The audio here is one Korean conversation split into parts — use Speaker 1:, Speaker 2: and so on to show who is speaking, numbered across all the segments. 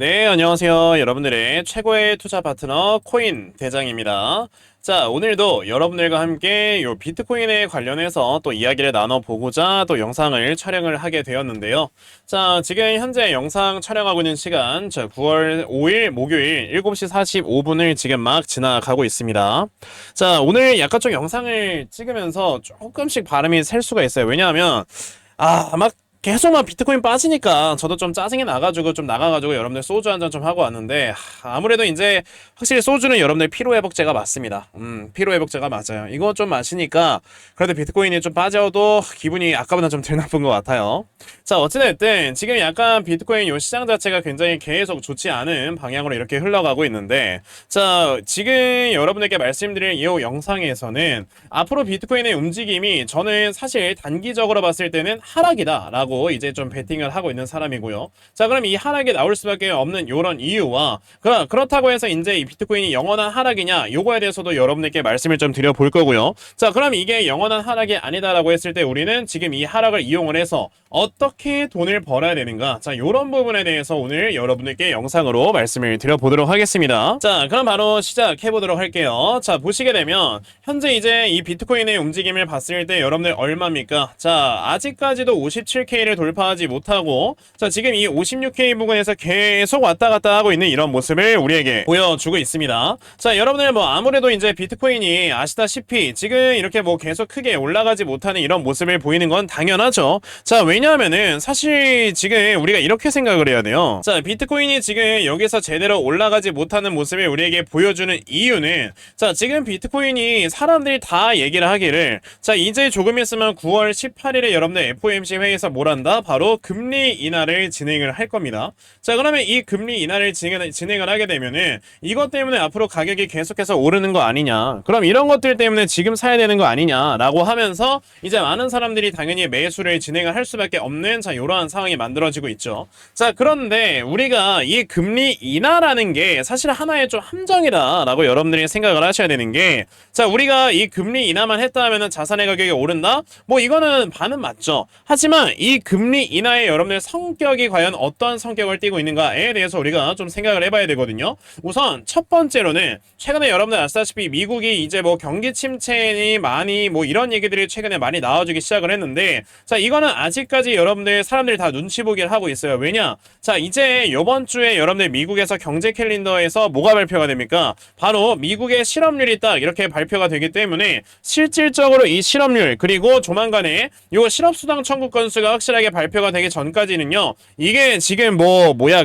Speaker 1: 네, 안녕하세요. 여러분들의 최고의 투자 파트너 코인 대장입니다. 자, 오늘도 여러분들과 함께 요 비트코인에 관련해서 또 이야기를 나눠보고자 또 영상을 촬영을 하게 되었는데요. 자, 지금 현재 영상 촬영하고 있는 시간, 9월 5일 목요일 7시 45분을 지금 막 지나가고 있습니다. 자, 오늘 약간 좀 영상을 찍으면서 조금씩 발음이 셀 수가 있어요. 왜냐하면, 막 계속 막 비트코인 빠지니까 저도 좀 짜증이 나가지고 좀 나가가지고 여러분들 소주 한 잔 좀 하고 왔는데, 아무래도 이제 확실히 소주는 여러분들 피로회복제가 맞습니다. 피로회복제가 맞아요. 이거 좀 마시니까 그래도 비트코인이 좀 빠져도 기분이 아까보다 좀 덜 나쁜 것 같아요. 자, 어찌됐든 지금 약간 비트코인 요 시장 자체가 굉장히 계속 좋지 않은 방향으로 이렇게 흘러가고 있는데, 자, 지금 여러분들께 말씀드릴 이 영상에서는 앞으로 비트코인의 움직임이 저는 사실 단기적으로 봤을 때는 하락이다 라고 이제 좀 베팅을 하고 있는 사람이고요. 자, 그럼 이 하락이 나올 수밖에 없는 요런 이유와 그렇다고 해서 이제 이 비트코인이 영원한 하락이냐, 요거에 대해서도 여러분들께 말씀을 좀 드려볼 거고요. 자, 그럼 이게 영원한 하락이 아니다라고 했을 때 우리는 지금 이 하락을 이용을 해서 어떻게 돈을 벌어야 되는가, 자, 요런 부분에 대해서 오늘 여러분들께 영상으로 말씀을 드려보도록 하겠습니다. 자, 그럼 바로 시작해 보도록 할게요. 자, 보시게 되면 현재 이제 이 비트코인의 움직임을 봤을 때 여러분들 얼마입니까? 자, 아직까지도 57K를 돌파하지 못하고, 자, 지금 이 56K 부근에서 계속 왔다 갔다 하고 있는 이런 모습을 우리에게 보여주고 있습니다. 자, 여러분들 뭐 아무래도 이제 비트코인이 아시다시피 지금 이렇게 뭐 계속 크게 올라가지 못하는 이런 모습을 보이는 건 당연하죠. 자, 왜냐하면은 사실 지금 우리가 이렇게 생각을 해야 돼요. 자, 비트코인이 지금 여기서 제대로 올라가지 못하는 모습을 우리에게 보여주는 이유는, 자, 지금 비트코인이 사람들이 다 얘기를 하기를, 자, 이제 조금 있으면 9월 18일에 여러분들 FOMC 회의에서 뭘 한다? 바로 금리 인하를 진행을 할 겁니다. 자, 그러면 이 금리 인하를 진행을 하게 되면은 이것 때문에 앞으로 가격이 계속해서 오르는 거 아니냐, 그럼 이런 것들 때문에 지금 사야 되는 거 아니냐라고 하면서 이제 많은 사람들이 당연히 매수를 진행을 할 수밖에 없는, 자, 이러한 상황이 만들어지고 있죠. 자, 그런데 우리가 이 금리 인하라는 게 사실 하나의 좀 함정이다라고 여러분들이 생각을 하셔야 되는 게, 자, 우리가 이 금리 인하만 했다 하면은 자산의 가격이 오른다? 뭐 이거는 반은 맞죠. 하지만 이 금리 인하의 여러분들 성격이 과연 어떤 성격을 띠고 있는가에 대해서 우리가 좀 생각을 해봐야 되거든요. 우선 첫 번째로는 최근에 여러분들 아시다시피 미국이 이제 뭐 경기 침체니 많이 뭐 이런 얘기들이 최근에 많이 나와주기 시작을 했는데, 자, 이거는 아직까지 여러분들 사람들이 다 눈치 보기를 하고 있어요. 왜냐? 자, 이제 이번 주에 여러분들 미국에서 경제 캘린더에서 뭐가 발표가 됩니까? 바로 미국의 실업률이 딱 이렇게 발표가 되기 때문에 실질적으로 이 실업률, 그리고 조만간에 요 실업수당 청구 건수가 확실하게 발표가 되기 전까지는요, 이게 지금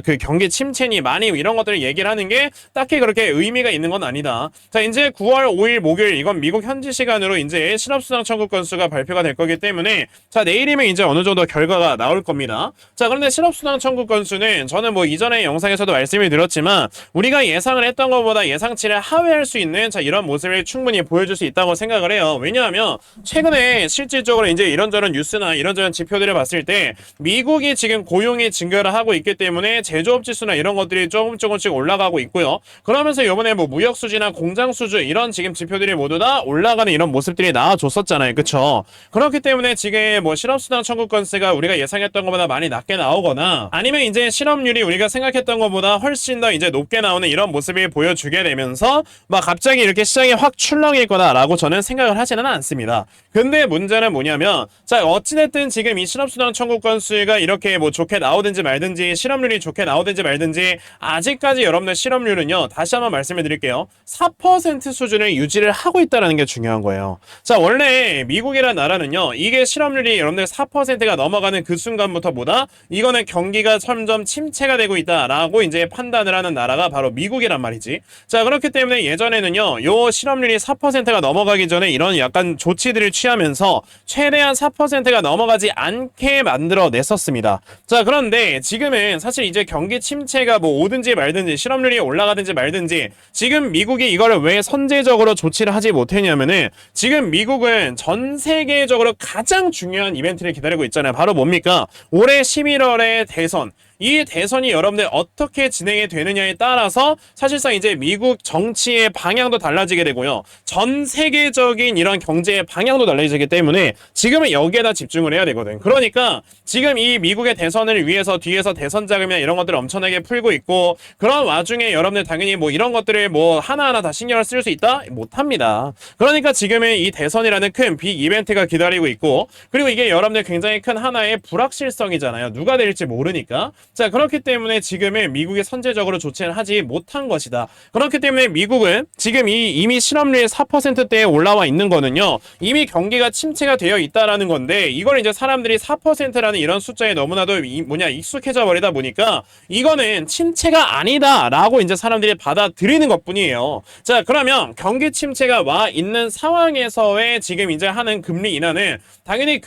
Speaker 1: 그 경기 침체니 많이 이런 것들을 얘기를 하는 게 딱히 그렇게 의미가 있는 건 아니다. 자, 이제 9월 5일 목요일, 이건 미국 현지 시간으로 이제 실업수당 청구 건수가 발표가 될 거기 때문에, 자, 내일이면 이제 어느 정도 결과가 나올 겁니다. 자, 그런데 실업수당 청구 건수는 저는 뭐 이전에 영상에서도 말씀을 드렸지만 우리가 예상을 했던 것보다 예상치를 하회할 수 있는, 자, 이런 모습을 충분히 보여줄 수 있다고 생각을 해요. 왜냐하면 최근에 실질적으로 이제 이런저런 뉴스나 이런저런 지표들을 봤을 때 미국이 지금 고용이 증가를 하고 있기 때문에 제조업 지수나 이런 것들이 조금씩 올라가고 있고요. 그러면서 이번에 뭐 무역 수지나 공장 수주 이런 지금 지표들이 모두 다 올라가는 이런 모습들이 나와줬었잖아요. 그쵸? 그렇기 때문에 지금 뭐 실업수당 청구 건수가 우리가 예상했던 것보다 많이 낮게 나오거나, 아니면 이제 실업률이 우리가 생각했던 것보다 훨씬 더 이제 높게 나오는 이런 모습을 보여주게 되면서 막 갑자기 이렇게 시장이 확 출렁일 거다라고 저는 생각을 하지는 않습니다. 근데 문제는 뭐냐면, 자, 어찌됐든 지금 이 실업수당 청구 건수가 이렇게 뭐 좋게 나오든지 말든지, 실업률이 좋게 나오든지 말든지, 아직까지 여러분들 실업률은요, 다시 한번 말씀을 드릴게요, 4% 수준을 유지를 하고 있다는 게 중요한 거예요. 자, 원래 미국이라는 나라는요, 이게 실업률이 여러분들 4%가 넘어가는 그 순간부터 보다 이거는 경기가 점점 침체가 되고 있다라고 이제 판단을 하는 나라가 바로 미국이란 말이지. 자, 그렇기 때문에 예전에는요, 요 실업률이 4%가 넘어가기 전에 이런 약간 조치들을 취하면서 최대한 4%가 넘어가지 않게 만들어냈었습니다. 자, 그런데 지금은 사실 이제 경기 침체가 뭐 오든지 말든지, 실업률이 올라가든지 말든지, 지금 미국이 이거를 왜 선제적으로 조치를 하지 못했냐면은, 지금 미국은 전 세계적으로 가장 중요한 이벤트를 기다리고 있잖아요. 바로 뭡니까? 올해 11월에 대선. 이 대선이 여러분들 어떻게 진행이 되느냐에 따라서 사실상 이제 미국 정치의 방향도 달라지게 되고요. 전 세계적인 이런 경제의 방향도 달라지기 때문에 지금은 여기에다 집중을 해야 되거든. 그러니까 지금 이 미국의 대선을 위해서 뒤에서 대선 자금이나 이런 것들을 엄청나게 풀고 있고, 그런 와중에 여러분들 당연히 뭐 이런 것들을 뭐 하나하나 다 신경을 쓸 수 있다? 못합니다. 그러니까 지금은 이 대선이라는 큰 빅 이벤트가 기다리고 있고, 그리고 이게 여러분들 굉장히 큰 하나의 불확실성이잖아요. 누가 될지 모르니까. 자, 그렇기 때문에 지금은 미국이 선제적으로 조치를 하지 못한 것이다. 그렇기 때문에 미국은 지금 이미 실업률이 4%대에 올라와 있는 거는요, 이미 경기가 침체가 되어 있다라는 건데, 이걸 이제 사람들이 4%라는 이런 숫자에 너무나도 익숙해져 버리다 보니까 이거는 침체가 아니다라고 이제 사람들이 받아들이는 것뿐이에요. 자, 그러면 경기 침체가 와 있는 상황에서의 지금 이제 하는 금리 인하는 당연히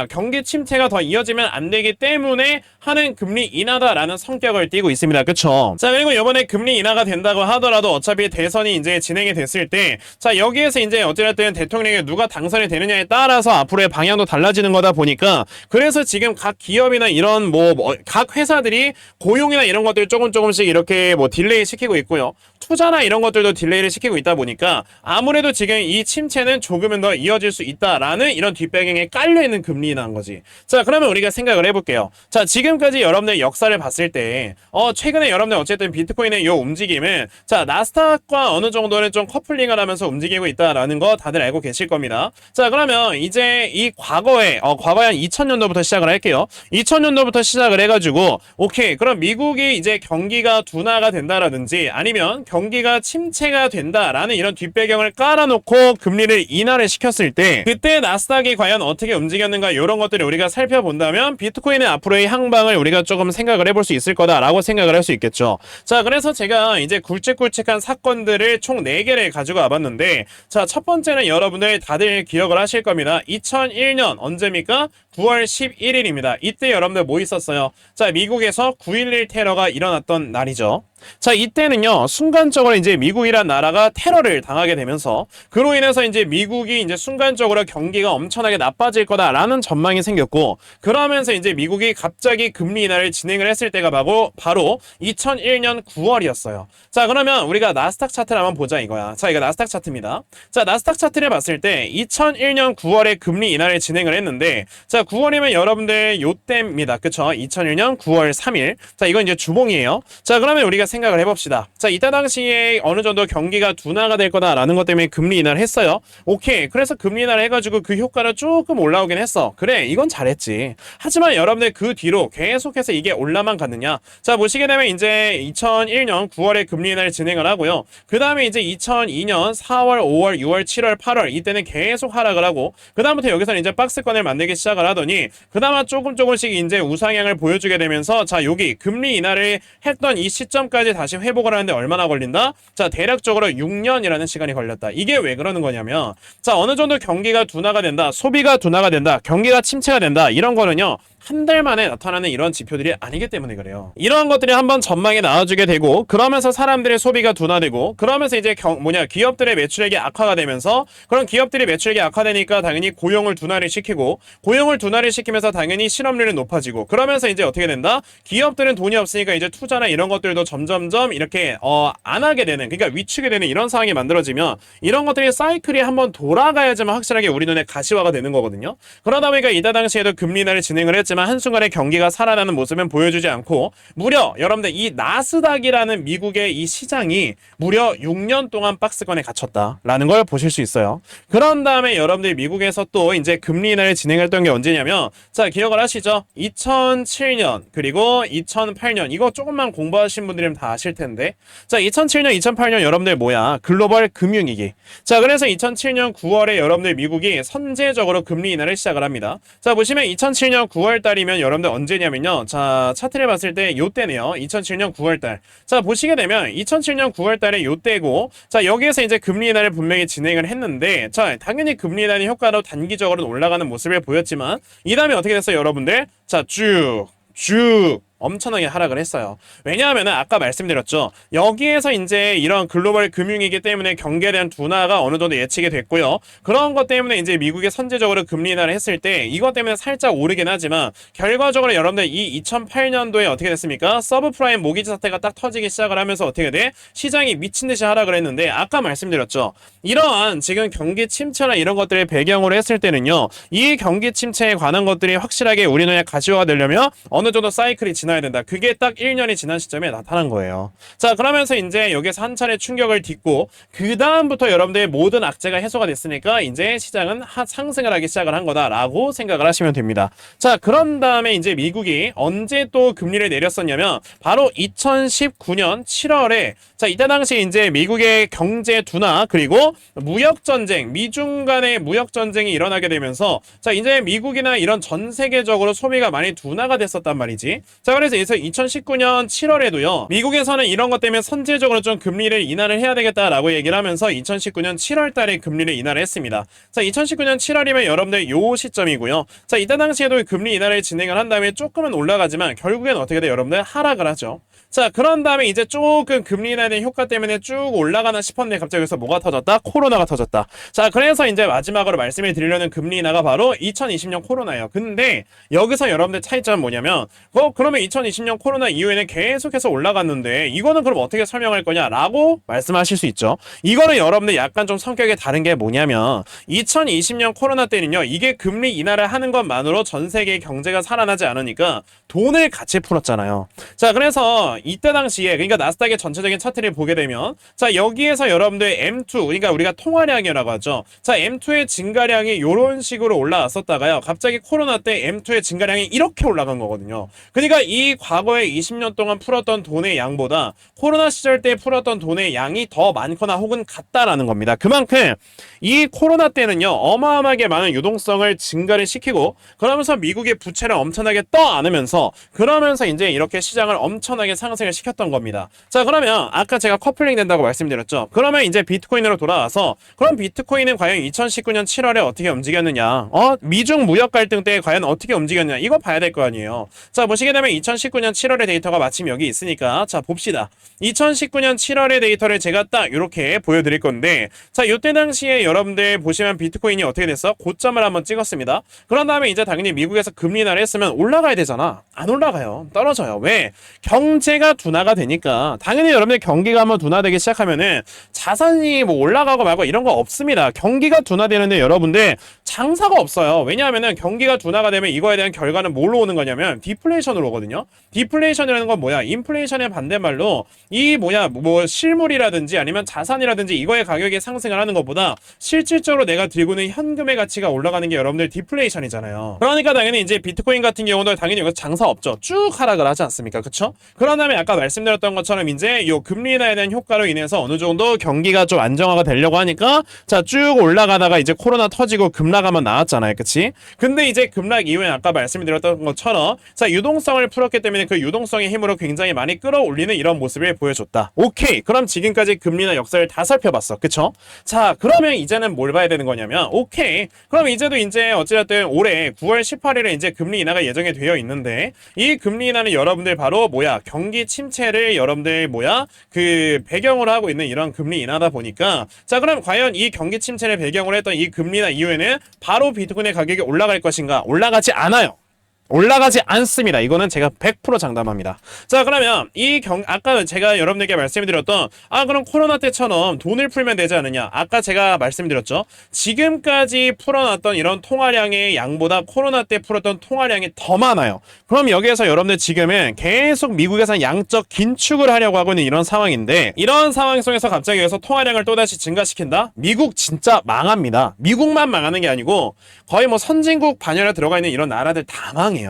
Speaker 1: 경기 침체가 더 이어지면 안 되기 때문에 하는 금리 인하다라는 성격을 띠고 있습니다. 그쵸? 자, 그리고 이번에 금리 인하가 된다고 하더라도 어차피 대선이 이제 진행이 됐을 때, 자, 여기에서 이제 어쨌든 대통령이 누가 당선이 되느냐에 따라서 앞으로의 방향도 달라지는 거다 보니까, 그래서 지금 각 기업이나 이런 각 회사들이 고용이나 이런 것들 조금씩 이렇게 딜레이 시키고 있고요. 투자나 이런 것들도 딜레이를 시키고 있다 보니까 아무래도 지금 이 침체는 조금은 더 이어질 수 있다라는 이런 뒷배경에 깔려있는 금리 인하인 거지. 자, 그러면 우리가 생각을 해볼게요. 자, 지금까지 여러분들 역사를 봤을 때 최근에 여러분들 어쨌든 비트코인의 이 움직임은, 자, 나스닥과 어느 정도는 좀 커플링을 하면서 움직이고 있다라는 거 다들 알고 계실 겁니다. 자, 그러면 이제 이 과거에 한 2000년도부터 시작을 할게요. 2000년도부터 시작을 해가지고, 오케이, 그럼 미국이 이제 경기가 둔화가 된다라든지 아니면 경기가 침체가 된다라는 이런 뒷배경을 깔아놓고 금리를 인하를 시켰을 때, 그때 나스닥이 과연 어떻게 움직였는가, 이런 것들을 우리가 살펴본다면 비트코인의 앞으로의 향방을 우리가 조금 생각을 해볼 수 있을 거다라고 생각을 할 수 있겠죠. 자, 그래서 제가 이제 굵직굵직한 사건들을 총 4개를 가지고 와봤는데, 자, 첫 번째는 여러분들 다들 기억을 하실 겁니다. 2001년 언제입니까? 9월 11일입니다. 이때 여러분들 뭐 있었어요? 자, 미국에서 9.11 테러가 일어났던 날이죠. 자, 이때는요, 순간적으로 이제 미국이란 나라가 테러를 당하게 되면서, 그로 인해서 이제 미국이 이제 순간적으로 경기가 엄청나게 나빠질 거다라는 전망이 생겼고, 그러면서 이제 미국이 갑자기 금리 인하를 진행을 했을 때가 바로 2001년 9월이었어요. 자, 그러면 우리가 나스닥 차트를 한번 보자 이거야. 자, 이거 나스닥 차트입니다. 자, 나스닥 차트를 봤을 때 2001년 9월에 금리 인하를 진행을 했는데, 자, 9월이면 여러분들 요때입니다. 그쵸? 2001년 9월 3일. 자, 이건 이제 주봉이에요. 자, 그러면 우리가 생각을 해봅시다. 자, 이때 당시에 어느 정도 경기가 둔화가 될 거다라는 것 때문에 금리 인하를 했어요. 오케이. 그래서 금리 인하를 해가지고 그 효과를 조금 올라오긴 했어. 그래, 이건 잘했지. 하지만 여러분들 그 뒤로 계속해서 이게 올라만 갔느냐? 자, 보시게 되면 이제 2001년 9월에 금리 인하를 진행을 하고요. 그 다음에 이제 2002년 4월, 5월, 6월, 7월, 8월 이때는 계속 하락을 하고, 그 다음부터 여기서는 이제 박스권을 만들기 시작을 하더니, 그나마 조금씩 이제 우상향을 보여주게 되면서, 자, 여기 금리 인하를 했던 이 시점까지 다시 회복을 하는데 얼마나 걸린다? 자, 대략적으로 6년이라는 시간이 걸렸다. 이게 왜 그러는 거냐면, 자, 어느 정도 경기가 둔화가 된다, 소비가 둔화가 된다, 경기가 침체가 된다, 이런 거는요, 한 달 만에 나타나는 이런 지표들이 아니기 때문에 그래요. 이러한 것들이 한번 전망에 나와주게 되고, 그러면서 사람들의 소비가 둔화되고, 그러면서 이제 기업들의 매출액이 악화가 되면서, 그런 기업들이 매출액이 악화되니까 당연히 고용을 둔화를 시키고, 고용을 둔화를 시키면서 당연히 실업률이 높아지고, 그러면서 이제 어떻게 된다? 기업들은 돈이 없으니까 이제 투자나 이런 것들도 점점점 이렇게 안 하게 되는, 그러니까 위축이 되는 이런 상황이 만들어지면, 이런 것들이 사이클이 한번 돌아가야지만 확실하게 우리 눈에 가시화가 되는 거거든요. 그러다 보니까 이때 당시에도 금리 인하를 진행을 했지만 한순간에 경기가 살아나는 모습은 보여주지 않고, 무려 여러분들 이 나스닥이라는 미국의 이 시장이 무려 6년 동안 박스권에 갇혔다라는 걸 보실 수 있어요. 그런 다음에 여러분들 미국에서 또 이제 금리 인하를 진행했던 게 언제냐면, 자, 기억을 하시죠? 2007년 그리고 2008년, 이거 조금만 공부하신 분들이면 다 아실 텐데, 자, 2007년 2008년 여러분들 뭐야? 글로벌 금융위기. 자, 그래서 2007년 9월에 여러분들 미국이 선제적으로 금리 인하를 시작을 합니다. 자, 보시면 2007년 9월 달이면 여러분들 언제냐면요, 자, 차트를 봤을 때 요때네요. 2007년 9월 달. 자, 보시게 되면 2007년 9월 달에 요때고, 자, 여기에서 이제 금리 인하를 분명히 진행을 했는데, 자, 당연히 금리 인하의 효과로 단기적으로는 올라가는 모습을 보였지만, 이 다음에 어떻게 됐어요, 여러분들? 자, 쭉 엄청나게 하락을 했어요. 왜냐하면은 아까 말씀드렸죠. 여기에서 이제 이런 글로벌 금융이기 때문에 경기에 대한 둔화가 어느 정도 예측이 됐고요. 그런 것 때문에 이제 미국이 선제적으로 금리 인하를 했을 때 이것 때문에 살짝 오르긴 하지만 결과적으로 여러분들 이 2008년도에 어떻게 됐습니까? 서브프라임 모기지 사태가 딱 터지기 시작을 하면서 어떻게 돼? 시장이 미친 듯이 하락을 했는데 아까 말씀드렸죠. 이러한 지금 경기 침체나 이런 것들을 배경으로 했을 때는요. 이 경기 침체에 관한 것들이 확실하게 우리 눈에 가시화가 되려면 어느 정도 사이클이 지나야 된다. 그게 딱 1년이 지난 시점에 나타난 거예요. 자, 그러면서 이제 여기서 한 차례 충격을 딛고 그 다음부터 여러분들의 모든 악재가 해소가 됐으니까 이제 시장은 상승을 하기 시작을 한 거다라고 생각을 하시면 됩니다. 자, 그런 다음에 이제 미국이 언제 또 금리를 내렸었냐면 바로 2019년 7월에 자, 이때 당시 이제 미국의 경제 둔화 그리고 무역 전쟁, 미중 간의 무역 전쟁이 일어나게 되면서 자, 이제 미국이나 이런 전 세계적으로 소비가 많이 둔화가 됐었단 말이지. 자, 그래서 2019년 7월에도요. 미국에서는 이런 것 때문에 선제적으로 좀 금리를 인하를 해야 되겠다라고 얘기를 하면서 2019년 7월 달에 금리를 인하를 했습니다. 자, 2019년 7월이면 여러분들 요 시점이고요. 자, 이때 당시에도 금리 인하를 진행을 한 다음에 조금은 올라가지만 결국엔 어떻게 돼? 여러분들 하락을 하죠. 자, 그런 다음에 이제 조금 금리 인하에 대한 효과 때문에 쭉 올라가나 싶었는데 갑자기 여기서 뭐가 터졌다? 코로나가 터졌다. 자, 그래서 이제 마지막으로 말씀을 드리려는 금리 인하가 바로 2020년 코로나예요. 근데 여기서 여러분들 차이점은 뭐냐면 그러면 2020년 코로나 이후에는 계속해서 올라갔는데 이거는 그럼 어떻게 설명할 거냐라고 말씀하실 수 있죠. 이거는 여러분들 약간 좀 성격이 다른 게 뭐냐면 2020년 코로나 때는요. 이게 금리 인하를 하는 것만으로 전 세계의 경제가 살아나지 않으니까 돈을 같이 풀었잖아요. 자, 그래서 이때 당시에 그러니까 나스닥의 전체적인 차트를 보게 되면 자, 여기에서 여러분들 M2 그러니까 우리가 통화량이라고 하죠. 자, M2의 증가량이 이런 식으로 올라왔었다가요. 갑자기 코로나 때 M2의 증가량이 이렇게 올라간 거거든요. 그러니까 이 과거에 20년 동안 풀었던 돈의 양보다 코로나 시절 때 풀었던 돈의 양이 더 많거나 혹은 같다라는 겁니다. 그만큼 이 코로나 때는요. 어마어마하게 많은 유동성을 증가를 시키고 그러면서 미국의 부채를 엄청나게 떠안으면서 그러면서 이제 이렇게 시장을 엄청나게 상승을 시켰던 겁니다. 자, 그러면 아까 제가 커플링 된다고 말씀드렸죠. 그러면 이제 비트코인으로 돌아와서 그럼 비트코인은 과연 2019년 7월에 어떻게 움직였느냐? 미중 무역 갈등 때 과연 어떻게 움직였느냐? 이거 봐야 될 거 아니에요. 자, 보시게 되면 2019년 7월의 데이터가 마침 여기 있으니까 자, 봅시다. 2019년 7월의 데이터를 제가 딱 이렇게 보여드릴 건데 자, 이때 당시에 여러분들 보시면 비트코인이 어떻게 됐어? 고점을 한번 찍었습니다. 그런 다음에 이제 당연히 미국에서 금리 인하를 했으면 올라가야 되잖아. 안 올라가요. 떨어져요. 왜? 경제가 둔화가 되니까 당연히 여러분들 경기가 한번 둔화되기 시작하면은 자산이 뭐 올라가고 말고 이런 거 없습니다. 경기가 둔화되는데 여러분들 장사가 없어요. 왜냐하면은 경기가 둔화가 되면 이거에 대한 결과는 뭘로 오는 거냐면 디플레이션으로 오거든요. 디플레이션이라는 건 뭐야? 인플레이션의 반대말로 이 뭐 실물이라든지 아니면 자산이라든지 이거의 가격이 상승을 하는 것보다 실질적으로 내가 들고 있는 현금의 가치가 올라가는 게 여러분들 디플레이션이잖아요. 그러니까 당연히 이제 비트코인 같은 경우도 당연히 여기서 장사 없죠. 쭉 하락을 하지 않습니까? 그쵸? 그런 다음에 아까 말씀드렸던 것처럼 이제 요 금리 인하에 대한 효과로 인해서 어느 정도 경기가 좀 안정화가 되려고 하니까 자, 쭉 올라가다가 이제 코로나 터지고 급락 한번 나왔잖아요. 그치? 근데 이제 급락 이후에 아까 말씀드렸던 것처럼 자, 유동성을 풀었기 때문에 그 유동성의 힘으로 굉장히 많이 끌어올리는 이런 모습을 보여줬다. 오케이. 그럼 지금까지 금리나 역사를 다 살펴봤어. 그쵸? 자, 그러면 이제는 뭘 봐야 되는 거냐면 오케이. 그럼 이제도 이제 어찌됐든 올해 9월 18일에 이제 금리 인하가 예정이 되어 있는데 이 금리 인하는 여러분들 바로 경기 침체를 여러분들 그 배경으로 하고 있는 이런 금리 인하다 보니까 자, 그럼 과연 이 경기 침체를 배경으로 했던 이 금리 인하 이후에는 바로 비트코인의 가격이 올라갈 것인가? 올라가지 않아요. 올라가지 않습니다. 이거는 제가 100% 장담합니다. 자, 그러면 아까 제가 여러분들께 말씀드렸던 그럼 코로나 때처럼 돈을 풀면 되지 않느냐? 아까 제가 말씀드렸죠. 지금까지 풀어놨던 이런 통화량의 양보다 코로나 때 풀었던 통화량이 더 많아요. 그럼 여기에서 여러분들 지금은 계속 미국에서 양적 긴축을 하려고 하고 있는 이런 상황인데 이런 상황 속에서 갑자기 여기서 통화량을 또다시 증가시킨다? 미국 진짜 망합니다. 미국만 망하는 게 아니고 거의 뭐 선진국 반열에 들어가 있는 이런 나라들 다 망해요.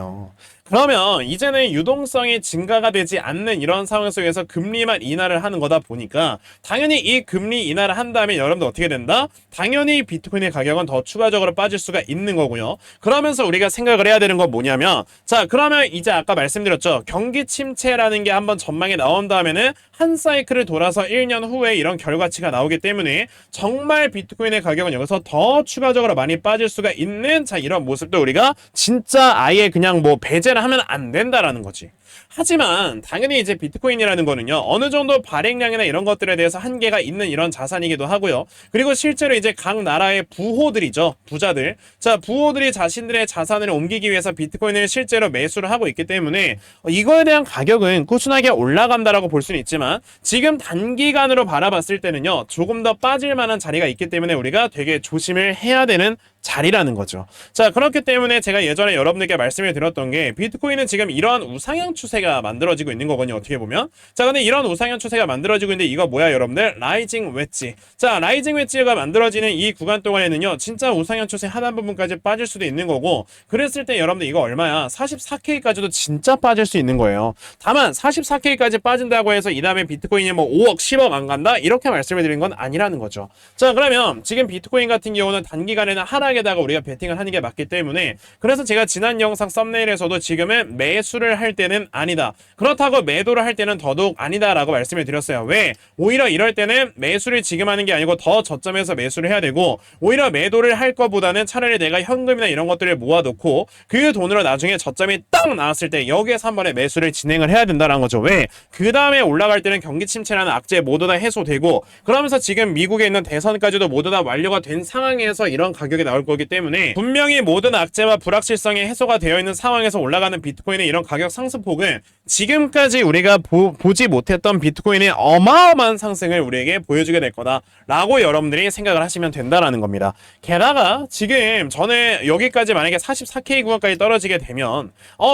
Speaker 1: 그러면 이제는 유동성이 증가가 되지 않는 이런 상황 속에서 금리만 인하를 하는 거다 보니까 당연히 이 금리 인하를 한 다음에 여러분들 어떻게 된다? 당연히 비트코인의 가격은 더 추가적으로 빠질 수가 있는 거고요. 그러면서 우리가 생각을 해야 되는 건 뭐냐면 자, 그러면 이제 아까 말씀드렸죠. 경기 침체라는 게 한번 전망이 나온 다음에는 한 사이클을 돌아서 1년 후에 이런 결과치가 나오기 때문에 정말 비트코인의 가격은 여기서 더 추가적으로 많이 빠질 수가 있는 자, 이런 모습도 우리가 진짜 아예 그냥 뭐 배제를 하면 안 된다라는 거지. 하지만 당연히 이제 비트코인이라는 거는요, 어느 정도 발행량이나 이런 것들에 대해서 한계가 있는 이런 자산이기도 하고요. 그리고 실제로 이제 각 나라의 부호들이죠, 부자들. 자, 부호들이 자신들의 자산을 옮기기 위해서 비트코인을 실제로 매수를 하고 있기 때문에 이거에 대한 가격은 꾸준하게 올라간다라고 볼 수는 있지만, 지금 단기간으로 바라봤을 때는요, 조금 더 빠질 만한 자리가 있기 때문에 우리가 되게 조심을 해야 되는 자리라는 거죠. 자, 그렇기 때문에 제가 예전에 여러분들께 말씀을 드렸던 게, 비트코인은 지금 이러한 우상향 추세가 만들어지고 있는 거거든요, 어떻게 보면. 자, 근데 이런 우상향 추세가 만들어지고 있는데 이거 뭐야 여러분들? 라이징 웨지. 자, 라이징 웨지가 만들어지는 이 구간 동안에는요, 진짜 우상향 추세 하단 부분까지 빠질 수도 있는 거고, 그랬을 때 여러분들 이거 얼마야? 44K까지도 진짜 빠질 수 있는 거예요. 다만 44K까지 빠진다고 해서 이 다음에 비트코인이 뭐 5억 10억 안 간다? 이렇게 말씀을 드린 건 아니라는 거죠. 자, 그러면 지금 비트코인 같은 경우는 단기간에는 하락에다가 우리가 베팅을 하는 게 맞기 때문에, 그래서 제가 지난 영상 썸네일에서도 지금은 매수를 할 때는 아니다, 그렇다고 매도를 할 때는 더더욱 아니다 라고 말씀을 드렸어요. 왜? 오히려 이럴 때는 매수를 지금 하는 게 아니고 더 저점에서 매수를 해야 되고, 오히려 매도를 할 것보다는 차라리 내가 현금이나 이런 것들을 모아놓고 그 돈으로 나중에 저점이 딱 나왔을 때 여기에서 한 번에 매수를 진행을 해야 된다는 거죠. 왜? 그 다음에 올라갈 때는 경기 침체라는 악재 모두 다 해소되고, 그러면서 지금 미국에 있는 대선까지도 모두 다 완료가 된 상황에서 이런 가격이 나올 거기 때문에, 분명히 모든 악재와 불확실성이 해소가 되어 있는 상황에서 올라가는 비트코인의 이런 가격 상승폭은 지금까지 우리가 보지 못했던 비트코인의 어마어마한 상승을 우리에게 보여주게 될 거다라고 여러분들이 생각을 하시면 된다라는 겁니다. 게다가 지금 전에 여기까지 만약에 44K 구간까지 떨어지게 되면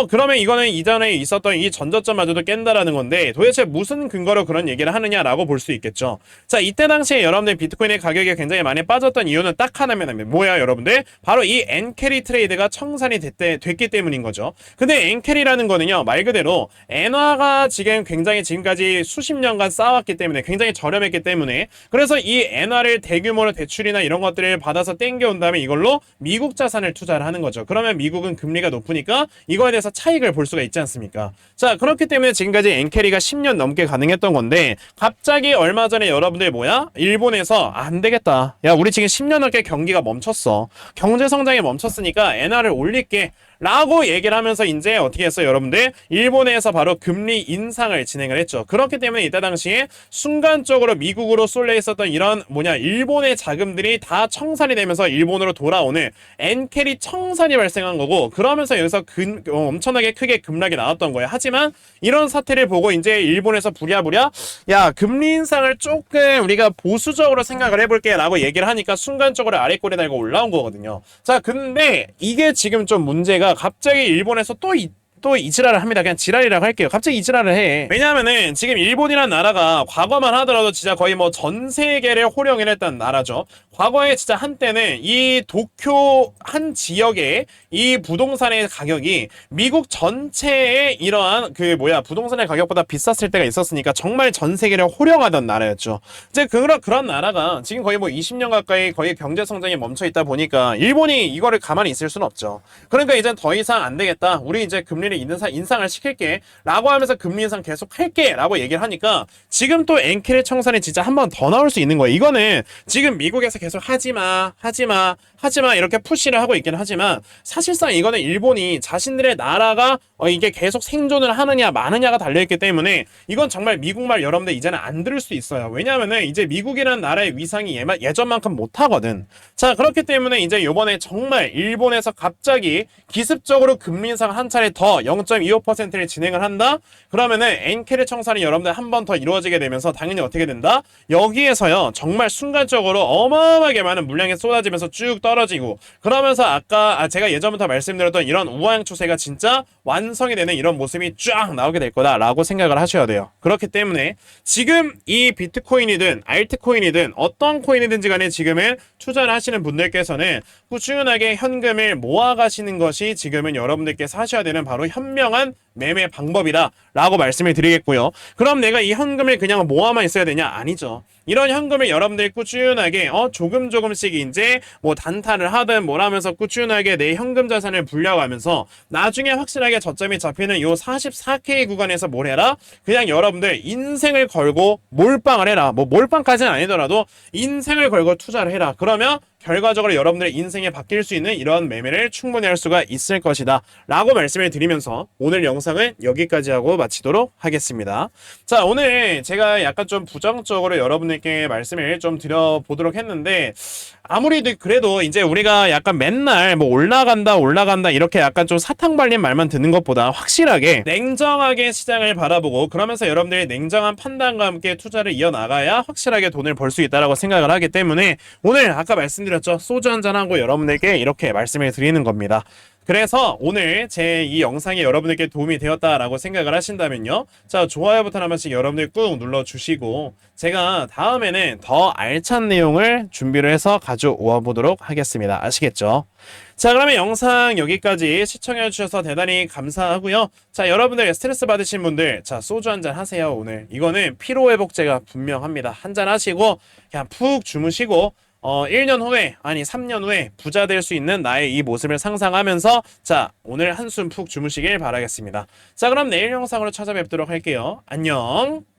Speaker 1: 그러면 이거는 이전에 있었던 이 전저점마저도 깬다라는 건데, 도대체 무슨 근거로 그런 얘기를 하느냐라고 볼 수 있겠죠. 자, 이때 당시에 여러분들 비트코인의 가격이 굉장히 많이 빠졌던 이유는 딱 하나면 뭐야 여러분들? 바로 이 엔캐리 트레이드가 청산이 됐기 때문인 거죠. 근데 엔캐리라는 거는요, 말 그대로 엔화가 지금 굉장히 지금까지 수십 년간 쌓아왔기 때문에 굉장히 저렴했기 때문에, 그래서 이 엔화를 대규모로 대출이나 이런 것들을 받아서 땡겨온 다음에 이걸로 미국 자산을 투자를 하는 거죠. 그러면 미국은 금리가 높으니까 이거에 대해서 차익을 볼 수가 있지 않습니까? 자, 그렇기 때문에 지금까지 엔캐리가 10년 넘게 가능했던 건데, 갑자기 얼마 전에 여러분들 뭐야? 일본에서 안 되겠다, 야 우리 지금 10년 넘게 경기가 멈췄어, 경제 성장이 멈췄으니까 엔화를 올릴게 라고 얘기를 하면서 이제 어떻게 했어요 여러분들? 일본에서 바로 금리 인상을 진행을 했죠. 그렇기 때문에 이때 당시에 순간적으로 미국으로 쏠려 있었던 이런 일본의 자금들이 다 청산이 되면서 일본으로 돌아오는 엔캐리 청산이 발생한 거고, 그러면서 여기서 엄청나게 크게 급락이 나왔던 거예요. 하지만 이런 사태를 보고 이제 일본에서 부랴부랴 야 금리 인상을 조금 우리가 보수적으로 생각을 해볼게 라고 얘기를 하니까 순간적으로 아래꼬리 달고 올라온 거거든요. 자, 근데 이게 지금 좀 문제가, 갑자기 일본에서 또 이 지랄을 합니다. 그냥 지랄이라고 할게요. 갑자기 이 지랄을 해. 왜냐하면은 지금 일본이란 나라가 과거만 하더라도 진짜 거의 뭐 전 세계를 호령을 했던 나라죠. 과거에 진짜 한때는 이 도쿄 한 지역의 이 부동산의 가격이 미국 전체의 이러한 부동산의 가격보다 비쌌을 때가 있었으니까 정말 전 세계를 호령하던 나라였죠. 이제 그런 나라가 지금 거의 뭐 20년 가까이 거의 경제 성장이 멈춰 있다 보니까 일본이 이거를 가만히 있을 수는 없죠. 그러니까 이제 더 이상 안 되겠다, 우리 이제 금리를 인상을 시킬게 라고 하면서 금리 인상 계속 할게 라고 얘기를 하니까 지금 또 엔캐리 청산이 진짜 한 번 더 나올 수 있는 거예요. 이거는 지금 미국에서 계속 하지마 이렇게 푸시를 하고 있긴 하지만, 사실상 이거는 일본이 자신들의 나라가 이게 계속 생존을 하느냐 마느냐가 달려있기 때문에 이건 정말 미국 말 여러분들 이제는 안 들을 수 있어요. 왜냐하면은 이제 미국이라는 나라의 위상이 예전만큼 못하거든. 자, 그렇기 때문에 이제 요번에 정말 일본에서 갑자기 기습적으로 금리 인상 한 차례 더 0.25%를 진행을 한다? 그러면은 엔캐리 청산이 여러분들 한 번 더 이루어지게 되면서 당연히 어떻게 된다? 여기에서요 정말 순간적으로 어마어마하게 많은 물량이 쏟아지면서 쭉 떨어지고, 그러면서 아까 제가 예전부터 말씀드렸던 이런 우하향 추세가 진짜 완성이 되는 이런 모습이 쫙 나오게 될 거다라고 생각을 하셔야 돼요. 그렇기 때문에 지금 이 비트코인이든 알트코인이든 어떤 코인이든지 간에 지금은 투자를 하시는 분들께서는 꾸준하게 현금을 모아가시는 것이 지금은 여러분들께서 하셔야 되는 바로 현명한 매매 방법이다 라고 말씀을 드리겠고요. 그럼 내가 이 현금을 그냥 모아만 있어야 되냐? 아니죠. 이런 현금을 여러분들이 꾸준하게 조금씩 이제 뭐 단타를 하든 뭘 하면서 꾸준하게 내 현금 자산을 불려가면서 나중에 확실하게 저점이 잡히는 요 44K 구간에서 뭘 해라? 그냥 여러분들 인생을 걸고 몰빵을 해라. 뭐 몰빵까지는 아니더라도 인생을 걸고 투자를 해라. 그러면 결과적으로 여러분들의 인생에 바뀔 수 있는 이런 매매를 충분히 할 수가 있을 것이다 라고 말씀을 드리면서 오늘 영상은 여기까지 하고 마치도록 하겠습니다. 자, 오늘 제가 약간 좀 부정적으로 여러분들께 말씀을 좀 드려보도록 했는데, 아무리 그래도 이제 우리가 약간 맨날 뭐 올라간다 이렇게 약간 좀 사탕 발린 말만 듣는 것보다 확실하게 냉정하게 시장을 바라보고, 그러면서 여러분들이 냉정한 판단과 함께 투자를 이어나가야 확실하게 돈을 벌 수 있다라고 생각을 하기 때문에 오늘 아까 말씀드렸죠, 소주 한잔하고 여러분들께 이렇게 말씀을 드리는 겁니다. 그래서 오늘 제 이 영상이 여러분들께 도움이 되었다라고 생각을 하신다면요, 자, 좋아요부터 한 번씩 여러분들 꾹 눌러주시고, 제가 다음에는 더 알찬 내용을 준비를 해서 가져와 보도록 하겠습니다. 아시겠죠? 자, 그러면 영상 여기까지 시청해 주셔서 대단히 감사하고요. 자, 여러분들 스트레스 받으신 분들, 자, 소주 한잔 하세요. 오늘 이거는 피로회복제가 분명합니다. 한잔 하시고 그냥 푹 주무시고 1년 후에, 아니 3년 후에 부자 될 수 있는 나의 이 모습을 상상하면서, 자, 오늘 한숨 푹 주무시길 바라겠습니다. 자, 그럼 내일 영상으로 찾아뵙도록 할게요. 안녕.